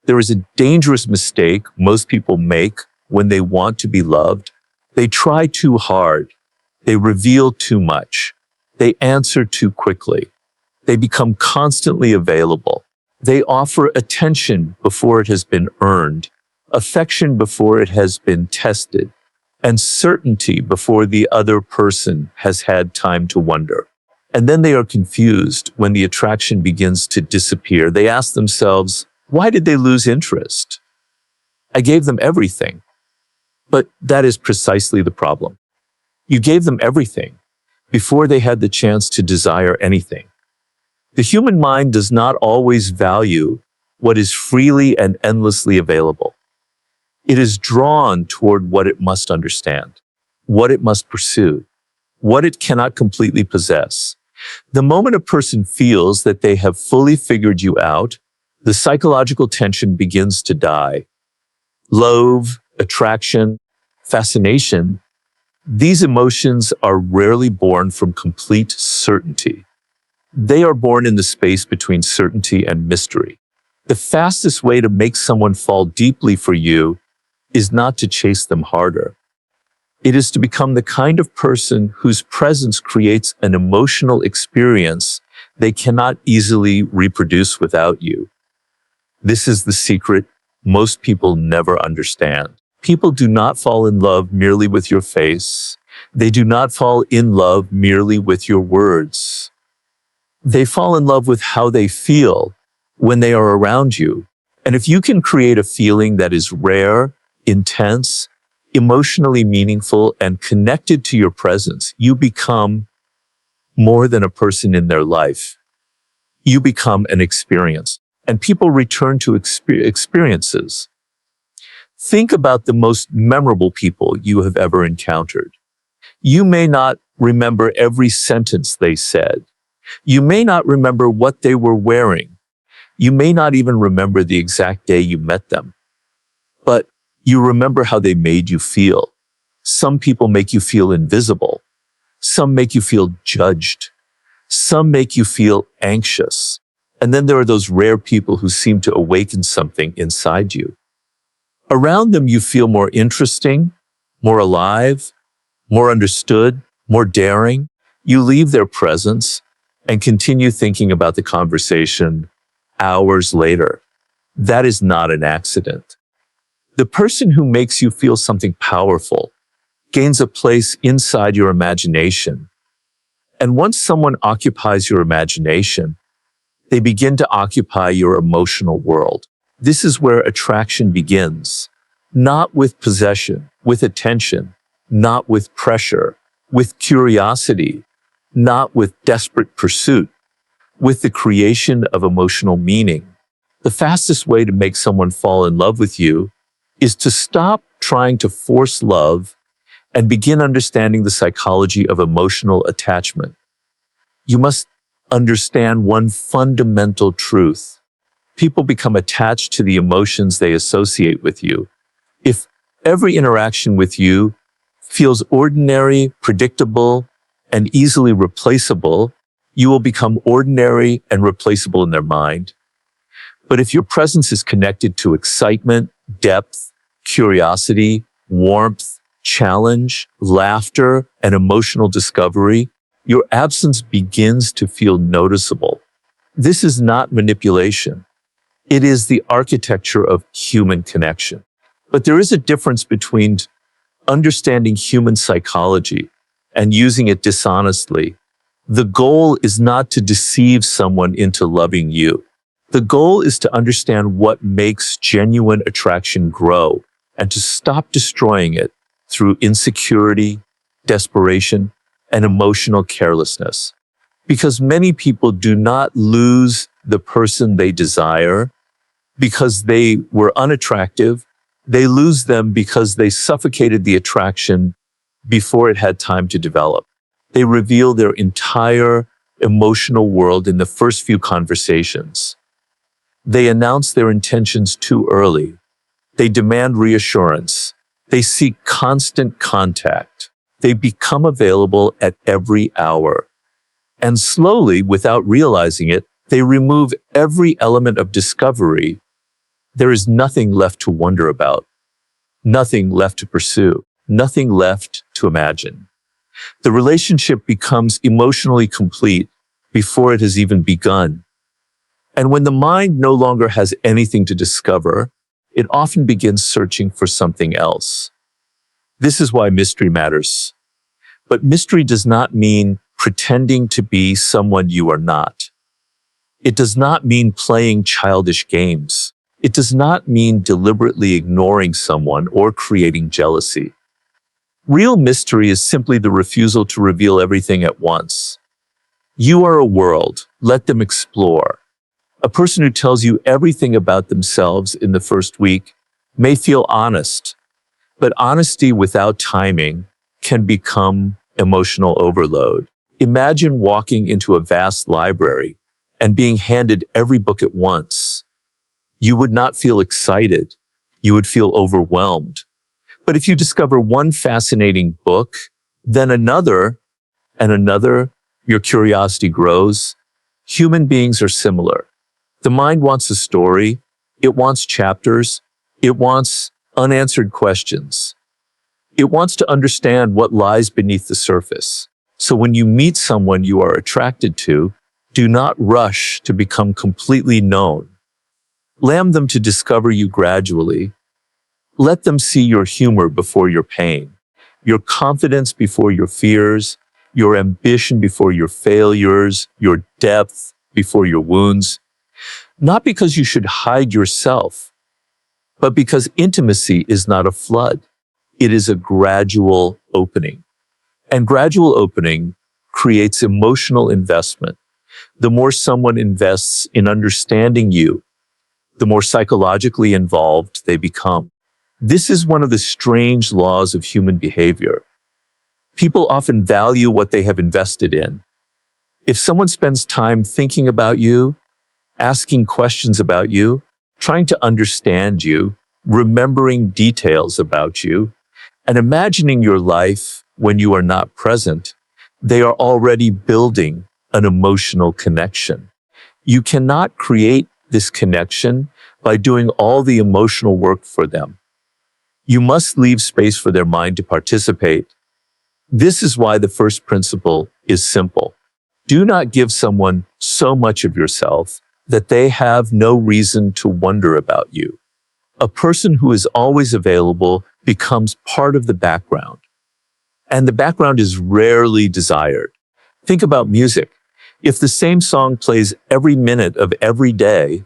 There is a dangerous mistake most people make when they want to be loved. They try too hard. They reveal too much. They answer too quickly. They become constantly available. They offer attention before it has been earned, affection before it has been tested, and certainty before the other person has had time to wonder. And then they are confused when the attraction begins to disappear. They ask themselves, why did they lose interest? I gave them everything. But that is precisely the problem. You gave them everything before they had the chance to desire anything. The human mind does not always value what is freely and endlessly available. It is drawn toward what it must understand, what it must pursue, what it cannot completely possess. The moment a person feels that they have fully figured you out, the psychological tension begins to die. Love, attraction, fascination, these emotions are rarely born from complete certainty. They are born in the space between certainty and mystery. The fastest way to make someone fall deeply for you is not to chase them harder. It is to become the kind of person whose presence creates an emotional experience they cannot easily reproduce without you. This is the secret most people never understand. People do not fall in love merely with your face. They do not fall in love merely with your words. They fall in love with how they feel when they are around you. And if you can create a feeling that is rare, intense, emotionally meaningful, and connected to your presence, you become more than a person in their life. You become an experience. And people return to experiences. Think about the most memorable people you have ever encountered. You may not remember every sentence they said. You may not remember what they were wearing. You may not even remember the exact day you met them. But you remember how they made you feel. Some people make you feel invisible. Some make you feel judged. Some make you feel anxious. And then there are those rare people who seem to awaken something inside you. Around them, you feel more interesting, more alive, more understood, more daring. You leave their presence and continue thinking about the conversation hours later. That is not an accident. The person who makes you feel something powerful gains a place inside your imagination. And once someone occupies your imagination, they begin to occupy your emotional world. This is where attraction begins, not with possession, with attention, not with pressure, with curiosity, not with desperate pursuit, with the creation of emotional meaning. The fastest way to make someone fall in love with you is to stop trying to force love and begin understanding the psychology of emotional attachment. You must understand one fundamental truth. People become attached to the emotions they associate with you. If every interaction with you feels ordinary, predictable, and easily replaceable, you will become ordinary and replaceable in their mind. But if your presence is connected to excitement, depth, curiosity, warmth, challenge, laughter, and emotional discovery, your absence begins to feel noticeable. This is not manipulation. It is the architecture of human connection. But there is a difference between understanding human psychology and using it dishonestly. The goal is not to deceive someone into loving you. The goal is to understand what makes genuine attraction grow and to stop destroying it through insecurity, desperation, and emotional carelessness. Because many people do not lose the person they desire because they were unattractive. They lose them because they suffocated the attraction before it had time to develop. They reveal their entire emotional world in the first few conversations. They announce their intentions too early. They demand reassurance. They seek constant contact. They become available at every hour. And slowly, without realizing it, they remove every element of discovery there is nothing left to wonder about, nothing left to pursue, nothing left to imagine. The relationship becomes emotionally complete before it has even begun. And when the mind no longer has anything to discover, it often begins searching for something else. This is why mystery matters. But mystery does not mean pretending to be someone you are not. It does not mean playing childish games. It does not mean deliberately ignoring someone or creating jealousy. Real mystery is simply the refusal to reveal everything at once. You are a world. Let them explore. A person who tells you everything about themselves in the first week may feel honest, but honesty without timing can become emotional overload. Imagine walking into a vast library and being handed every book at once. You would not feel excited. You would feel overwhelmed. But if you discover one fascinating book, then another and another, your curiosity grows. Human beings are similar. The mind wants a story. It wants chapters. It wants unanswered questions. It wants to understand what lies beneath the surface. So when you meet someone you are attracted to, do not rush to become completely known. Allow them to discover you gradually. Let them see your humor before your pain, your confidence before your fears, your ambition before your failures, your depth before your wounds. Not because you should hide yourself, but because intimacy is not a flood. It is a gradual opening. And gradual opening creates emotional investment. The more someone invests in understanding you, the more psychologically involved they become. This is one of the strange laws of human behavior. People often value what they have invested in. If someone spends time thinking about you, asking questions about you, trying to understand you, remembering details about you, and imagining your life when you are not present, they are already building an emotional connection. You cannot create this connection by doing all the emotional work for them. You must leave space for their mind to participate. This is why the first principle is simple. Do not give someone so much of yourself that they have no reason to wonder about you. A person who is always available becomes part of the background. And the background is rarely desired. Think about music. If the same song plays every minute of every day,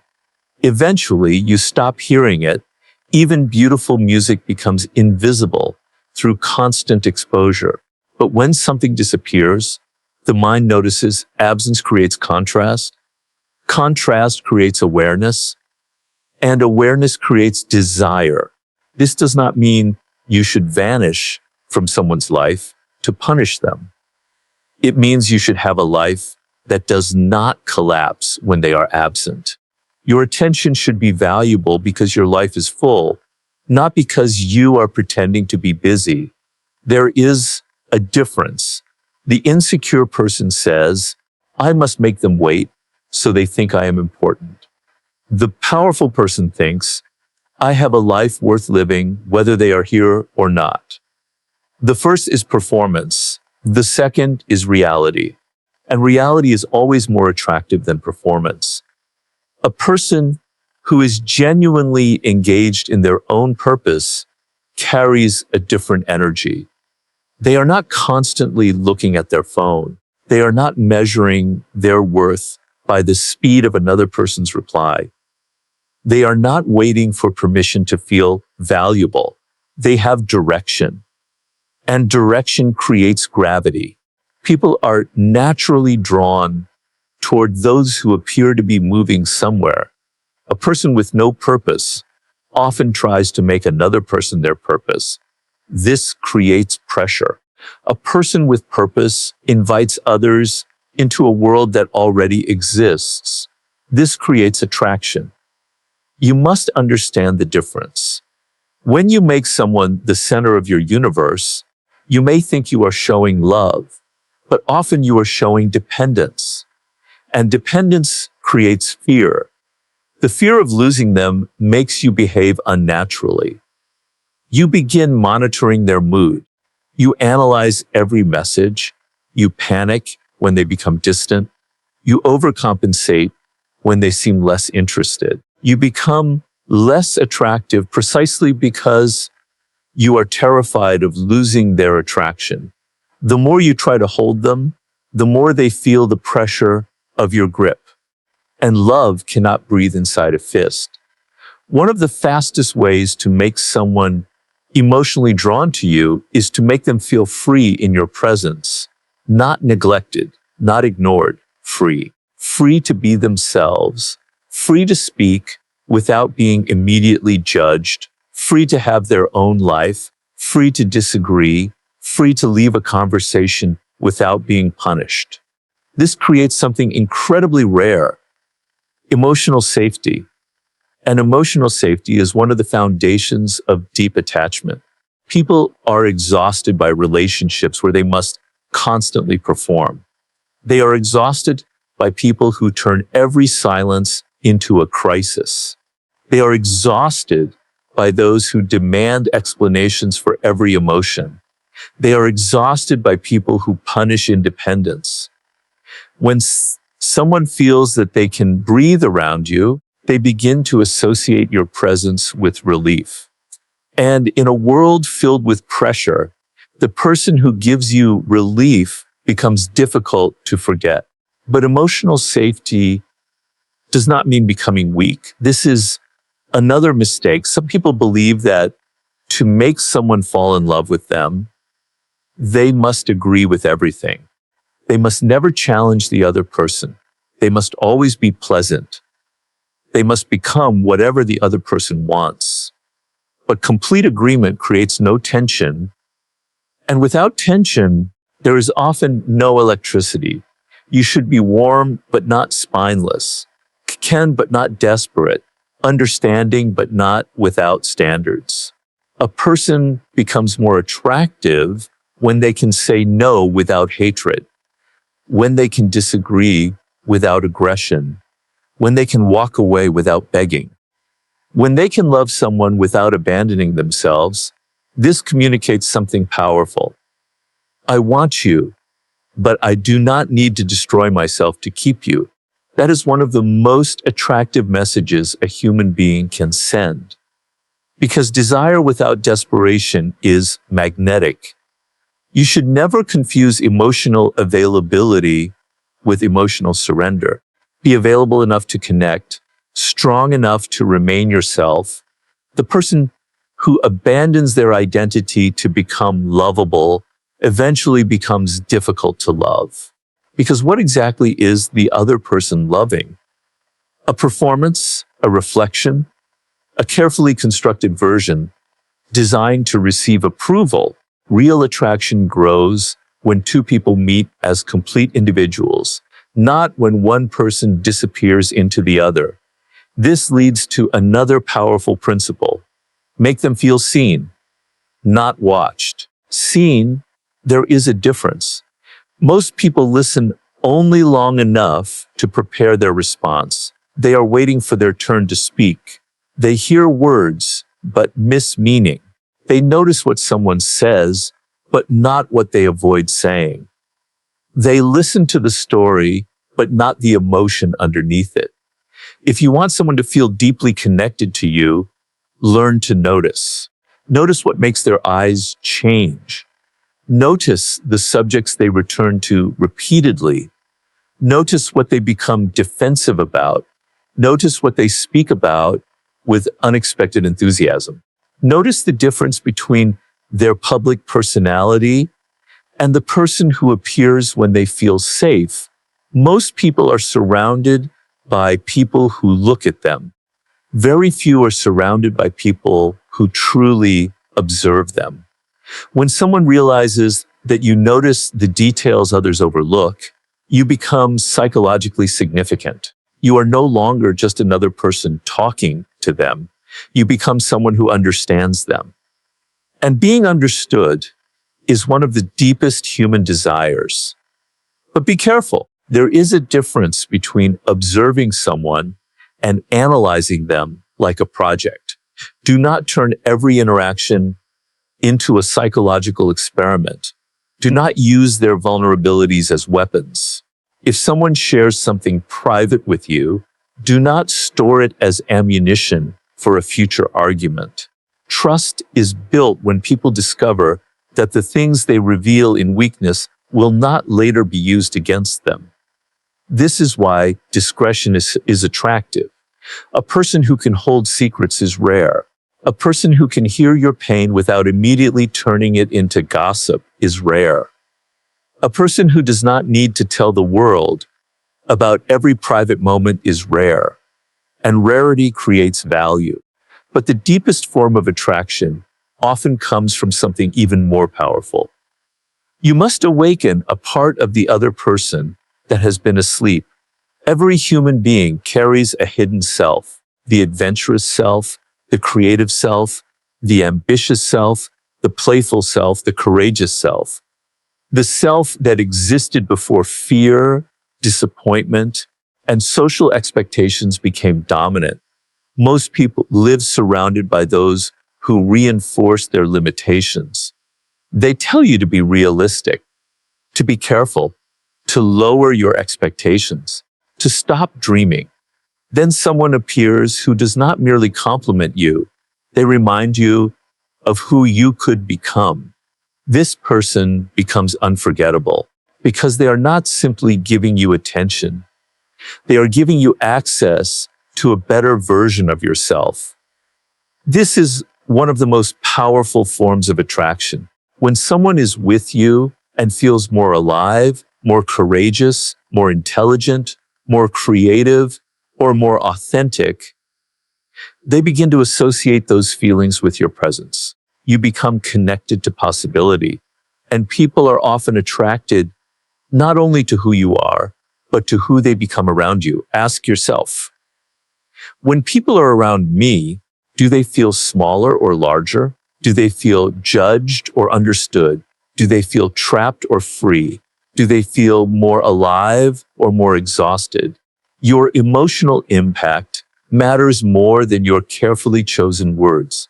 eventually you stop hearing it. Even beautiful music becomes invisible through constant exposure. But when something disappears, the mind notices absence creates contrast. Contrast creates awareness. And awareness creates desire. This does not mean you should vanish from someone's life to punish them. It means you should have a life that does not collapse when they are absent. Your attention should be valuable because your life is full, not because you are pretending to be busy. There is a difference. The insecure person says, I must make them wait, so they think I am important. The powerful person thinks, I have a life worth living whether they are here or not. The first is performance. The second is reality. And reality is always more attractive than performance. A person who is genuinely engaged in their own purpose carries a different energy. They are not constantly looking at their phone. They are not measuring their worth by the speed of another person's reply. They are not waiting for permission to feel valuable. They have direction. And direction creates gravity. People are naturally drawn toward those who appear to be moving somewhere. A person with no purpose often tries to make another person their purpose. This creates pressure. A person with purpose invites others into a world that already exists. This creates attraction. You must understand the difference. When you make someone the center of your universe, you may think you are showing love, but often you are showing dependence. And dependence creates fear. The fear of losing them makes you behave unnaturally. You begin monitoring their mood. You analyze every message. You panic when they become distant. You overcompensate when they seem less interested. You become less attractive precisely because you are terrified of losing their attraction. The more you try to hold them, the more they feel the pressure of your grip. And love cannot breathe inside a fist. One of the fastest ways to make someone emotionally drawn to you is to make them feel free in your presence, not neglected, not ignored, free. Free to be themselves, free to speak without being immediately judged, free to have their own life, free to disagree, free to leave a conversation without being punished. This creates something incredibly rare: emotional safety. And emotional safety is one of the foundations of deep attachment. People are exhausted by relationships where they must constantly perform. They are exhausted by people who turn every silence into a crisis. They are exhausted by those who demand explanations for every emotion. They are exhausted by people who punish independence. When someone feels that they can breathe around you, they begin to associate your presence with relief. And in a world filled with pressure, the person who gives you relief becomes difficult to forget. But emotional safety does not mean becoming weak. This is another mistake. Some people believe that to make someone fall in love with them, they must agree with everything. They must never challenge the other person. They must always be pleasant. They must become whatever the other person wants. But complete agreement creates no tension. And without tension, there is often no electricity. You should be warm, but not spineless. Can, but not desperate. Understanding, but not without standards. A person becomes more attractive when they can say no without hatred, when they can disagree without aggression, when they can walk away without begging. When they can love someone without abandoning themselves, this communicates something powerful. I want you, but I do not need to destroy myself to keep you. That is one of the most attractive messages a human being can send. Because desire without desperation is magnetic. You should never confuse emotional availability with emotional surrender. Be available enough to connect, strong enough to remain yourself. The person who abandons their identity to become lovable eventually becomes difficult to love. Because what exactly is the other person loving? A performance, a reflection, a carefully constructed version designed to receive approval. Real attraction grows when two people meet as complete individuals, not when one person disappears into the other. This leads to another powerful principle. Make them feel seen, not watched. Seen, there is a difference. Most people listen only long enough to prepare their response. They are waiting for their turn to speak. They hear words, but miss meaning. They notice what someone says, but not what they avoid saying. They listen to the story, but not the emotion underneath it. If you want someone to feel deeply connected to you, learn to notice. Notice what makes their eyes change. Notice the subjects they return to repeatedly. Notice what they become defensive about. Notice what they speak about with unexpected enthusiasm. Notice the difference between their public personality and the person who appears when they feel safe. Most people are surrounded by people who look at them. Very few are surrounded by people who truly observe them. When someone realizes that you notice the details others overlook, you become psychologically significant. You are no longer just another person talking to them. You become someone who understands them. And being understood is one of the deepest human desires. But be careful. There is a difference between observing someone and analyzing them like a project. Do not turn every interaction into a psychological experiment. Do not use their vulnerabilities as weapons. If someone shares something private with you, do not store it as ammunition for a future argument. Trust is built when people discover that the things they reveal in weakness will not later be used against them. This is why discretion is attractive. A person who can hold secrets is rare. A person who can hear your pain without immediately turning it into gossip is rare. A person who does not need to tell the world about every private moment is rare, and rarity creates value. But the deepest form of attraction often comes from something even more powerful. You must awaken a part of the other person that has been asleep. Every human being carries a hidden self, the adventurous self, the creative self, the ambitious self, the playful self, the courageous self. The self that existed before fear, disappointment, and social expectations became dominant. Most people live surrounded by those who reinforce their limitations. They tell you to be realistic, to be careful, to lower your expectations, to stop dreaming. Then someone appears who does not merely compliment you, they remind you of who you could become. This person becomes unforgettable because they are not simply giving you attention. They are giving you access to a better version of yourself. This is one of the most powerful forms of attraction. When someone is with you and feels more alive, more courageous, more intelligent, more creative, or more authentic, they begin to associate those feelings with your presence. You become connected to possibility, and people are often attracted not only to who you are, but to who they become around you. Ask yourself, when people are around me, do they feel smaller or larger? Do they feel judged or understood? Do they feel trapped or free? Do they feel more alive or more exhausted? Your emotional impact matters more than your carefully chosen words.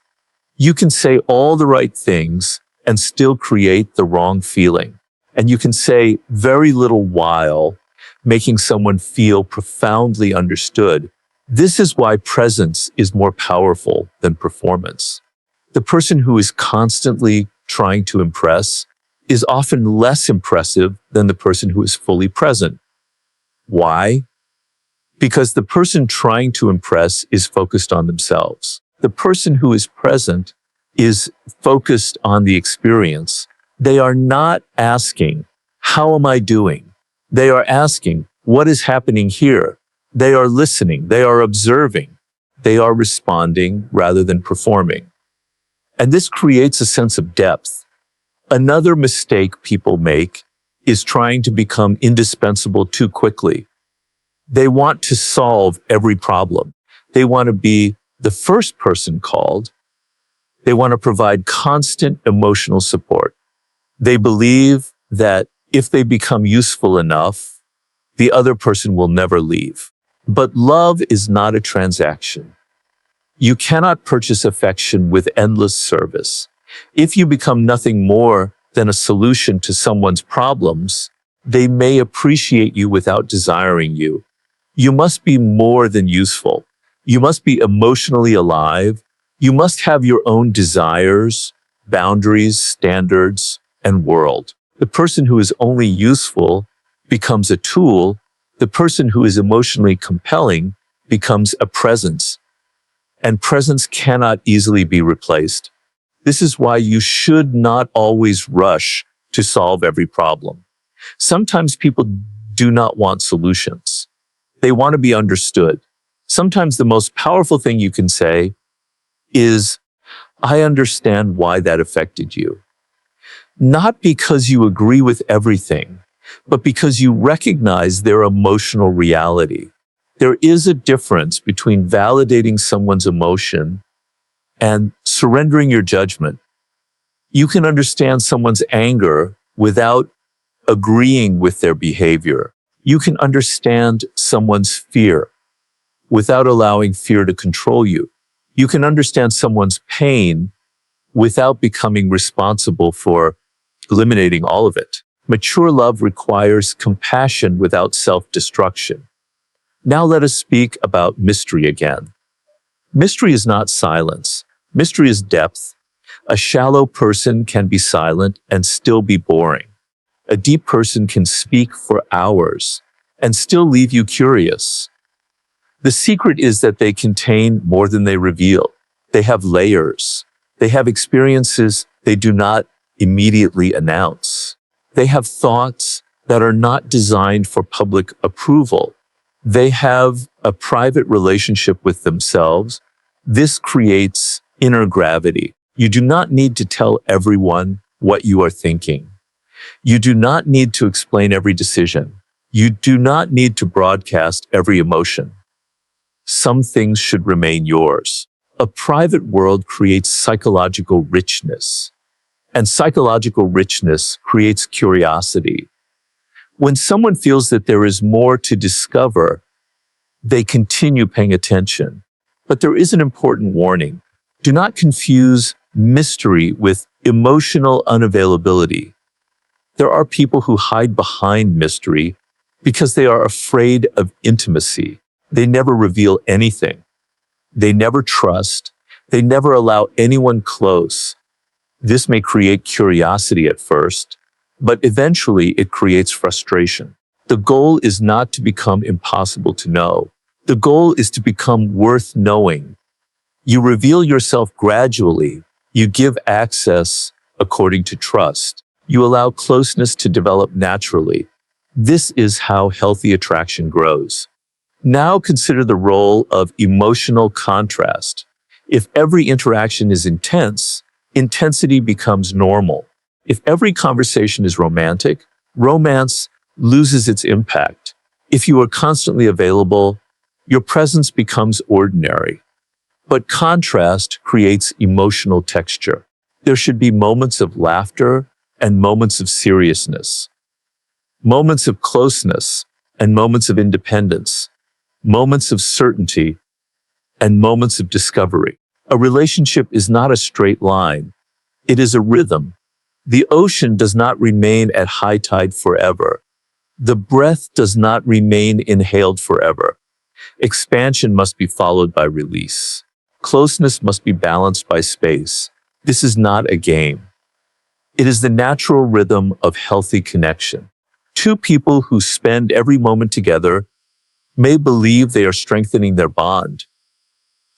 You can say all the right things and still create the wrong feeling. And you can say very little while making someone feel profoundly understood. This is why presence is more powerful than performance. The person who is constantly trying to impress is often less impressive than the person who is fully present. Why? Because the person trying to impress is focused on themselves. The person who is present is focused on the experience. They are not asking, how am I doing? They are asking, what is happening here? They are listening. They are observing. They are responding rather than performing. And this creates a sense of depth. Another mistake people make is trying to become indispensable too quickly. They want to solve every problem. They want to be the first person called. They want to provide constant emotional support. They believe that if they become useful enough, the other person will never leave. But love is not a transaction. You cannot purchase affection with endless service. If you become nothing more than a solution to someone's problems, they may appreciate you without desiring you. You must be more than useful. You must be emotionally alive. You must have your own desires, boundaries, standards, and world. The person who is only useful becomes a tool. The person who is emotionally compelling becomes a presence. And presence cannot easily be replaced. This is why you should not always rush to solve every problem. Sometimes people do not want solutions. They want to be understood. Sometimes the most powerful thing you can say is, I understand why that affected you. Not because you agree with everything, but because you recognize their emotional reality. There is a difference between validating someone's emotion and surrendering your judgment. You can understand someone's anger without agreeing with their behavior. You can understand someone's fear without allowing fear to control you. You can understand someone's pain without becoming responsible for eliminating all of it. Mature love requires compassion without self-destruction. Now let us speak about mystery again. Mystery is not silence. Mystery is depth. A shallow person can be silent and still be boring. A deep person can speak for hours and still leave you curious. The secret is that they contain more than they reveal. They have layers. They have experiences they do not immediately announce. They have thoughts that are not designed for public approval. They have a private relationship with themselves. This creates inner gravity. You do not need to tell everyone what you are thinking. You do not need to explain every decision. You do not need to broadcast every emotion. Some things should remain yours. A private world creates psychological richness, and psychological richness creates curiosity. When someone feels that there is more to discover, they continue paying attention. But there is an important warning. Do not confuse mystery with emotional unavailability. There are people who hide behind mystery because they are afraid of intimacy. They never reveal anything. They never trust. They never allow anyone close. This may create curiosity at first, but eventually it creates frustration. The goal is not to become impossible to know. The goal is to become worth knowing. You reveal yourself gradually. You give access according to trust. You allow closeness to develop naturally. This is how healthy attraction grows. Now consider the role of emotional contrast. If every interaction is intense, intensity becomes normal. If every conversation is romantic, romance loses its impact. If you are constantly available, your presence becomes ordinary. But contrast creates emotional texture. There should be moments of laughter and moments of seriousness, moments of closeness and moments of independence, moments of certainty and moments of discovery. A relationship is not a straight line. It is a rhythm. The ocean does not remain at high tide forever. The breath does not remain inhaled forever. Expansion must be followed by release. Closeness must be balanced by space. This is not a game. It is the natural rhythm of healthy connection. Two people who spend every moment together may believe they are strengthening their bond.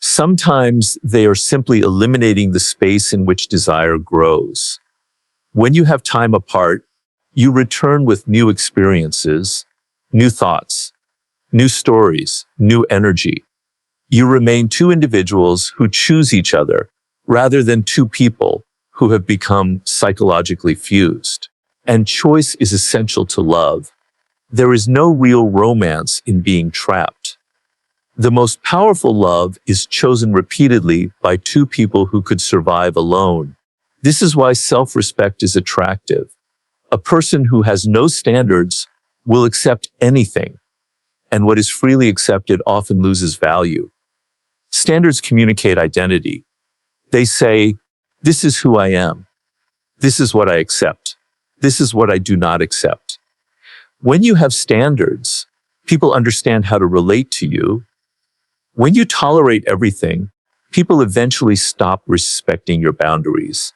Sometimes they are simply eliminating the space in which desire grows. When you have time apart, you return with new experiences, new thoughts, new stories, new energy. You remain two individuals who choose each other rather than two people who have become psychologically fused. And choice is essential to love. There is no real romance in being trapped. The most powerful love is chosen repeatedly by two people who could survive alone. This is why self-respect is attractive. A person who has no standards will accept anything, and what is freely accepted often loses value. Standards communicate identity. They say, this is who I am. This is what I accept. This is what I do not accept. When you have standards, people understand how to relate to you. When you tolerate everything, people eventually stop respecting your boundaries.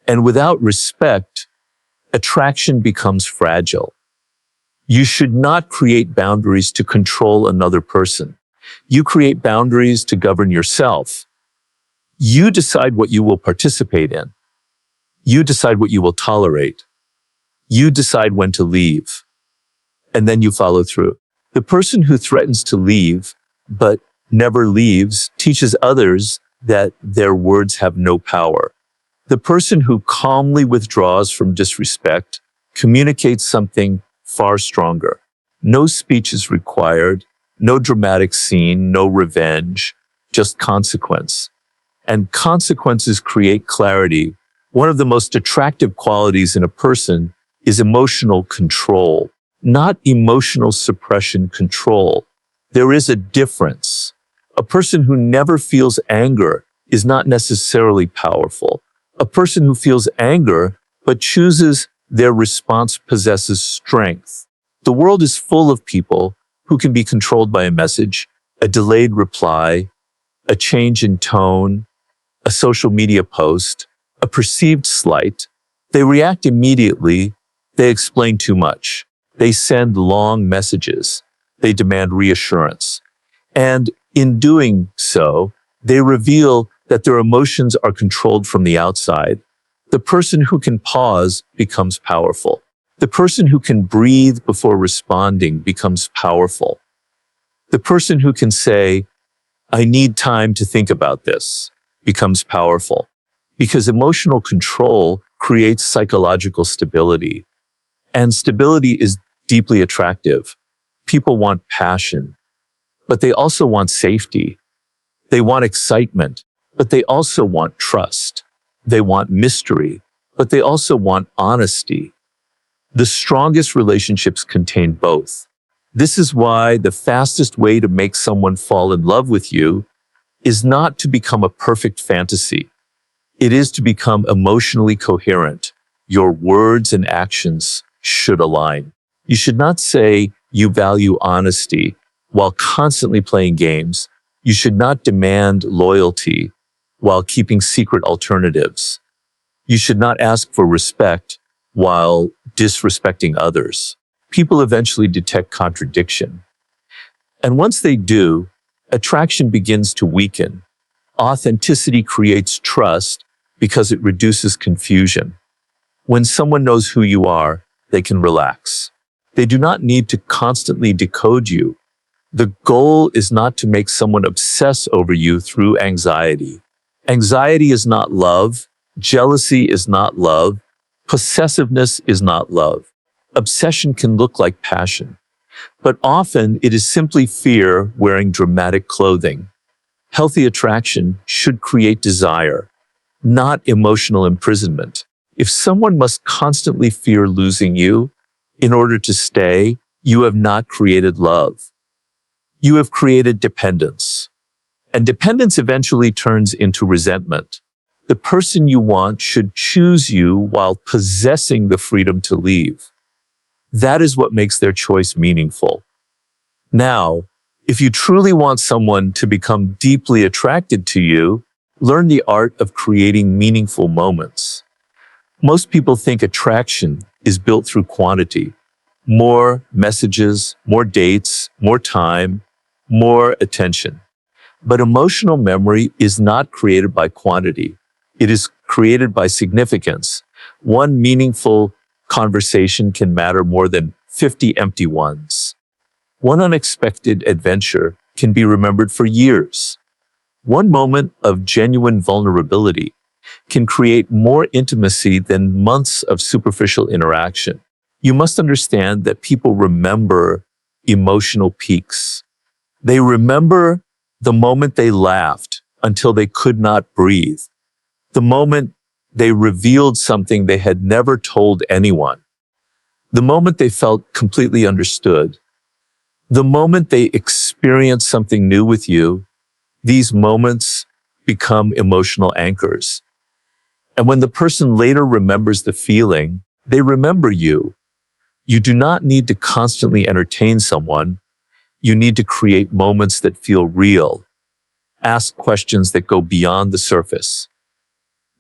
And without respect, attraction becomes fragile. You should not create boundaries to control another person. You create boundaries to govern yourself. You decide what you will participate in. You decide what you will tolerate. You decide when to leave. And then you follow through. The person who threatens to leave, but never leaves, teaches others that their words have no power. The person who calmly withdraws from disrespect communicates something far stronger. No speech is required, no dramatic scene, no revenge, just consequence. And consequences create clarity. One of the most attractive qualities in a person is emotional control, not emotional suppression control. There is a difference. A person who never feels anger is not necessarily powerful. A person who feels anger but chooses their response possesses strength. The world is full of people who can be controlled by a message, a delayed reply, a change in tone, a social media post, a perceived slight. They react immediately. They explain too much. They send long messages. They demand reassurance. And in doing so, they reveal that their emotions are controlled from the outside. The person who can pause becomes powerful. The person who can breathe before responding becomes powerful. The person who can say, "I need time to think about this," becomes powerful. Because emotional control creates psychological stability. And stability is deeply attractive. People want passion, but they also want safety. They want excitement, but they also want trust. They want mystery, but they also want honesty. The strongest relationships contain both. This is why the fastest way to make someone fall in love with you is not to become a perfect fantasy. It is to become emotionally coherent. Your words and actions should align. You should not say you value honesty while constantly playing games. You should not demand loyalty while keeping secret alternatives. You should not ask for respect while disrespecting others. People eventually detect contradiction. And once they do, attraction begins to weaken. Authenticity creates trust because it reduces confusion. When someone knows who you are, they can relax. They do not need to constantly decode you. The goal is not to make someone obsess over you through anxiety. Anxiety is not love. Jealousy is not love. Possessiveness is not love. Obsession can look like passion, but often it is simply fear wearing dramatic clothing. Healthy attraction should create desire, not emotional imprisonment. If someone must constantly fear losing you in order to stay, you have not created love. You have created dependence. And dependence eventually turns into resentment. The person you want should choose you while possessing the freedom to leave. That is what makes their choice meaningful. Now, if you truly want someone to become deeply attracted to you, learn the art of creating meaningful moments. Most people think attraction is built through quantity. More messages, more dates, more time, more attention. But emotional memory is not created by quantity. It is created by significance. One meaningful conversation can matter more than 50 empty ones. One unexpected adventure can be remembered for years. One moment of genuine vulnerability can create more intimacy than months of superficial interaction. You must understand that people remember emotional peaks. They remember the moment they laughed until they could not breathe, the moment they revealed something they had never told anyone, the moment they felt completely understood, the moment they experienced something new with you. These moments become emotional anchors. And when the person later remembers the feeling, they remember you. You do not need to constantly entertain someone. You need to create moments that feel real. Ask questions that go beyond the surface.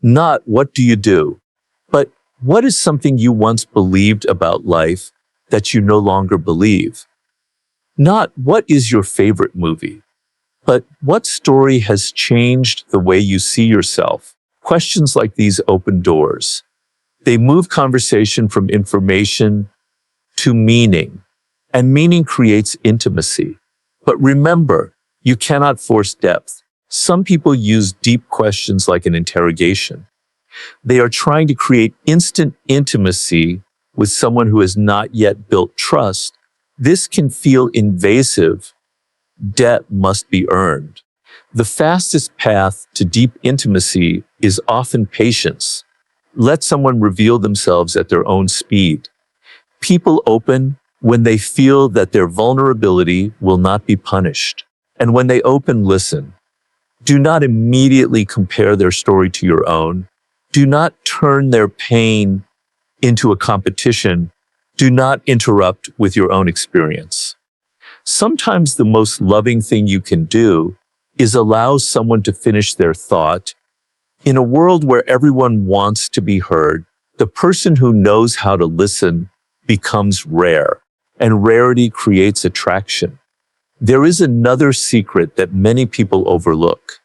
Not what do you do, but what is something you once believed about life that you no longer believe? Not what is your favorite movie, but what story has changed the way you see yourself? Questions like these open doors. They move conversation from information to meaning, and meaning creates intimacy. But remember, you cannot force depth. Some people use deep questions like an interrogation. They are trying to create instant intimacy with someone who has not yet built trust. This can feel invasive. Debt must be earned. The fastest path to deep intimacy is often patience. Let someone reveal themselves at their own speed. People open when they feel that their vulnerability will not be punished. And when they open, listen. Do not immediately compare their story to your own. Do not turn their pain into a competition. Do not interrupt with your own experience. Sometimes the most loving thing you can do is allow someone to finish their thought. In a world where everyone wants to be heard, the person who knows how to listen becomes rare, and rarity creates attraction. There is another secret that many people overlook.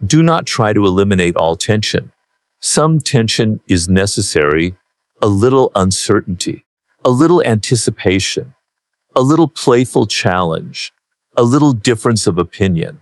Do not try to eliminate all tension. Some tension is necessary, a little uncertainty, a little anticipation, a little playful challenge, a little difference of opinion.